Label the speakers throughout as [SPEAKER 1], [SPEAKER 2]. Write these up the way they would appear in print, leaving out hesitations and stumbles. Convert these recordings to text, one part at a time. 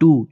[SPEAKER 1] 2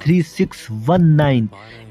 [SPEAKER 1] 3619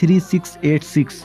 [SPEAKER 1] 3686।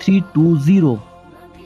[SPEAKER 1] 320।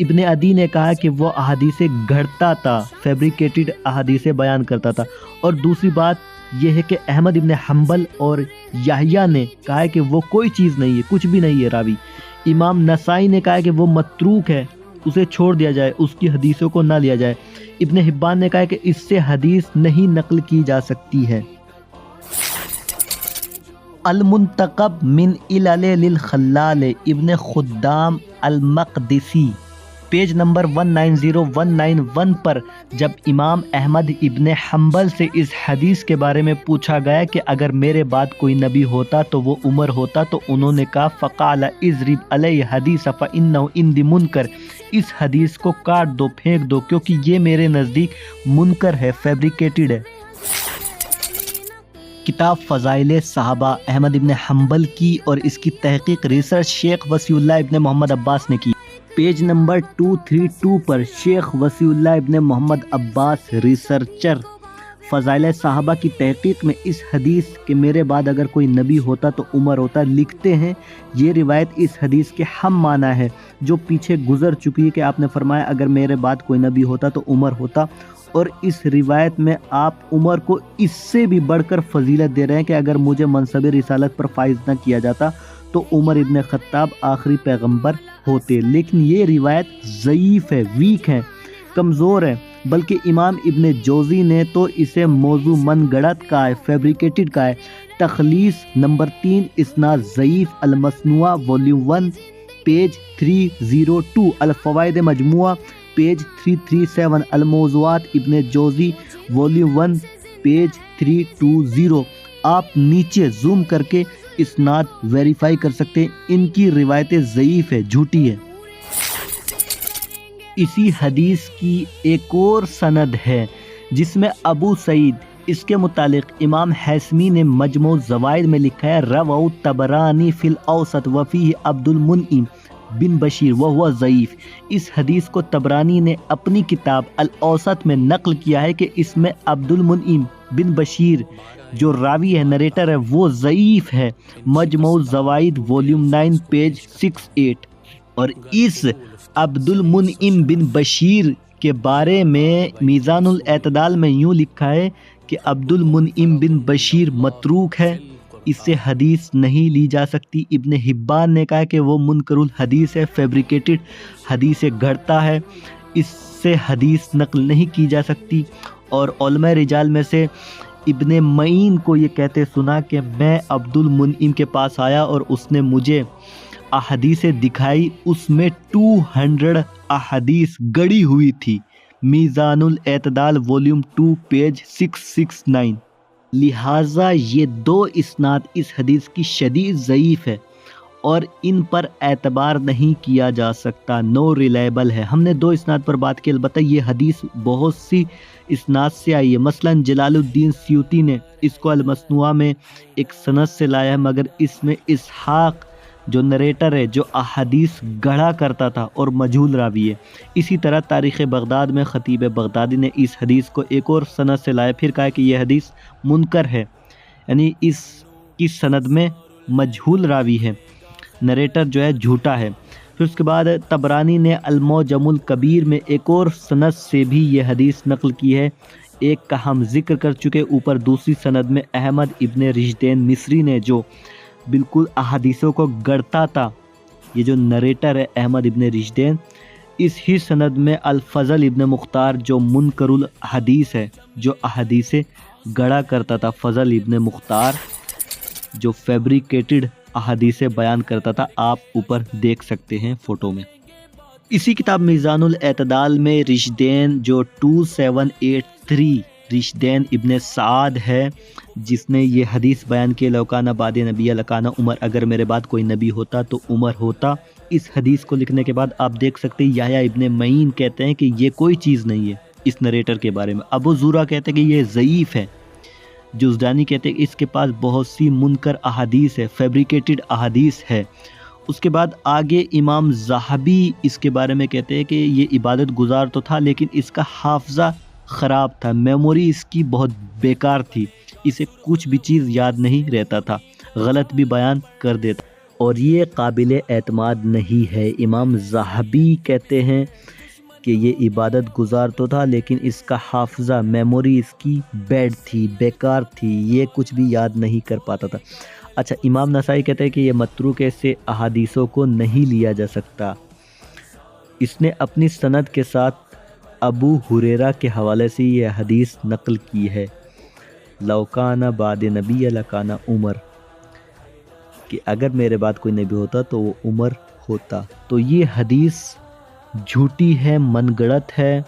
[SPEAKER 1] ابن عدی نے کہا کہ وہ احادیث گھڑتا تھا، فیبریکیٹڈ احادیث بیان کرتا تھا۔ اور دوسری بات یہ ہے کہ احمد ابن حنبل اور یحییٰ نے کہا ہے کہ وہ کوئی چیز نہیں ہے، کچھ بھی نہیں ہے راوی۔ امام نسائی نے کہا ہے کہ وہ متروک ہے، اسے چھوڑ دیا جائے، اس کی حدیثوں کو نہ لیا جائے۔ ابن حبان نے کہا ہے کہ اس سے حدیث نہیں نقل کی جا سکتی ہے۔ المنتخب من علل للخلال ابن خدام المقدسی، پیج نمبر 190191 پر جب امام احمد ابن حنبل سے اس حدیث کے بارے میں پوچھا گیا کہ اگر میرے بعد کوئی نبی ہوتا تو وہ عمر ہوتا، تو انہوں نے کہا فقال اضرب علیہ حدیث فانہ عندی منکر، اس حدیث کو کاٹ دو، پھینک دو، کیونکہ یہ میرے نزدیک منکر ہے، فیبریکیٹڈ ہے۔ کتاب فضائل صحابہ احمد ابن حنبل کی اور اس کی تحقیق ریسرچ شیخ وسیع اللہ ابن محمد عباس نے کی۔ پیج نمبر 232 پر شیخ وسیع اللہ ابن محمد عباس ریسرچر فضائل صحابہ کی تحقیق میں اس حدیث کہ میرے بعد اگر کوئی نبی ہوتا تو عمر ہوتا لکھتے ہیں یہ روایت اس حدیث کے ہم معنی ہے جو پیچھے گزر چکی ہے کہ آپ نے فرمایا اگر میرے بعد کوئی نبی ہوتا تو عمر ہوتا، اور اس روایت میں آپ عمر کو اس سے بھی بڑھ کر فضیلت دے رہے ہیں کہ اگر مجھے منصب رسالت پر فائز نہ کیا جاتا تو عمر ابن خطاب آخری پیغمبر ہوتے۔ لیکن یہ روایت ضعیف ہے، ویک ہے، کمزور ہے، بلکہ امام ابن جوزی نے تو اسے موضوع من گڑت کہا ہے، فیبریکیٹڈ کہا ہے۔ تخلیص نمبر 3 اسناد ضعیف، المصنوعہ والیوم 1 پیج 302، الفوائد مجموعہ پیج 337، الموضوعات ابن جوزی والیوم 1 پیج 320۔ آپ نیچے زوم کر کے اسناد ویریفائی کر سکتے ہیں، ان کی روایتیں ضعیف ہے، جھوٹی ہے۔ اسی حدیث کی ایک اور سند ہے جس میں ابو سعید، اس کے متعلق امام حیثمی نے مجموع الزوائد میں لکھا ہے رواه الطبرانی فی الاوسط وفیہ عبد المنعم بن بشیر وہو ضعیف۔ اس حدیث کو طبرانی نے اپنی کتاب الاوسط میں نقل کیا ہے کہ اس میں عبد المنعم بن بشیر جو راوی ہے، نریٹر ہے، وہ ضعیف ہے، مجموع الزوائد والیوم 9 پیج 68۔ اور اس عبد المنعم بن بشیر کے بارے میں میزان الاعتدال میں یوں لکھا ہے کہ عبد المنعم بن بشیر متروک ہے، اس سے حدیث نہیں لی جا سکتی۔ ابن حبان نے کہا کہ وہ منکر الحدیث ہے، فیبریکیٹڈ حدیث گھڑتا ہے، اس سے حدیث نقل نہیں کی جا سکتی۔ اور علماء رجال میں سے ابن معین کو یہ کہتے سنا کہ میں عبد المنعم کے پاس آیا اور اس نے مجھے احادیث دکھائی، اس میں 200 احادیث گڑی ہوئی تھی، میزان الاعتدال والیوم 2 پیج 669۔ لہٰذا یہ دو اسناد اس حدیث کی شدید ضعیف ہے اور ان پر اعتبار نہیں کیا جا سکتا، نو ریلائبل ہے۔ ہم نے دو اسناد پر بات کی، البتہ یہ حدیث بہت سی اسناد سے آئی ہے۔ مثلا جلال الدین سیوطی نے اس کو المصنوعہ میں ایک سند سے لایا ہے، مگر اس میں اسحاق جو نریٹر ہے، جو احادیث گڑھا کرتا تھا اور مجہول راوی ہے۔ اسی طرح تاریخ بغداد میں خطیب بغدادی نے اس حدیث کو ایک اور سند سے لایا، پھر کہا کہ یہ حدیث منکر ہے، یعنی اس کی سند میں مجہول راوی ہے، نریٹر جو ہے جھوٹا ہے۔ پھر اس کے بعد طبرانی نے المعجم الکبیر میں ایک اور سند سے بھی یہ حدیث نقل کی ہے، ایک کا ہم ذکر کر چکے اوپر، دوسری سند میں احمد ابن رشدین مصری نے جو بالکل احادیثوں کو گڑتا تھا، یہ جو نریٹر ہے احمد ابن رشدین، اس ہی سند میں الفضل ابن مختار جو منکر الحدیث ہے، جو احادیث گڑا کرتا تھا، فضل ابن مختار جو فیبریکیٹڈ احادیث بیان کرتا تھا، آپ اوپر دیکھ سکتے ہیں فوٹو میں۔ اسی کتاب میزان الاعتدال میں رشدین جو 2783 رشدین ابن سعد ہے، جس نے یہ حدیث بیان کی لوکانہ بعد نبی لکانہ عمر، اگر میرے بعد کوئی نبی ہوتا تو عمر ہوتا، اس حدیث کو لکھنے کے بعد آپ دیکھ سکتے ہیں یحییٰ ابن معین کہتے ہیں کہ یہ کوئی چیز نہیں ہے اس نریٹر کے بارے میں، ابو زرع کہتے ہیں کہ یہ ضعیف ہے، جزدانی کہتے ہیں کہ اس کے پاس بہت سی منکر احادیث ہے، فیبریکیٹڈ احادیث ہے۔ اس کے بعد آگے امام ذہبی اس کے بارے میں کہتے ہیں کہ یہ عبادت گزار تو تھا لیکن اس کا حافظہ خراب تھا، میموری اس کی بہت بیکار تھی، اسے کچھ بھی چیز یاد نہیں رہتا تھا، غلط بھی بیان کر دیتا۔ اور یہ قابل اعتماد نہیں ہے۔ امام ذہبی کہتے ہیں کہ یہ عبادت گزار تو تھا لیکن اس کا حافظہ، میموری اس کی بیڈ تھی، بیکار تھی، یہ کچھ بھی یاد نہیں کر پاتا تھا۔ اچھا، امام نسائی کہتے ہیں کہ یہ متروک ہے، اس سے احادیثوں کو نہیں لیا جا سکتا۔ اس نے اپنی سند کے ساتھ ابو ہریرہ کے حوالے سے یہ حدیث نقل کی ہے، لو کان بعد نبی لکان عمر، کہ اگر میرے بعد کوئی نبی ہوتا تو وہ عمر ہوتا۔ تو یہ حدیث جھوٹی ہے، من گڑت ہے،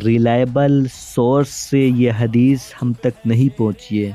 [SPEAKER 1] ریلائبل سورس سے یہ حدیث ہم تک نہیں پہنچی ہے۔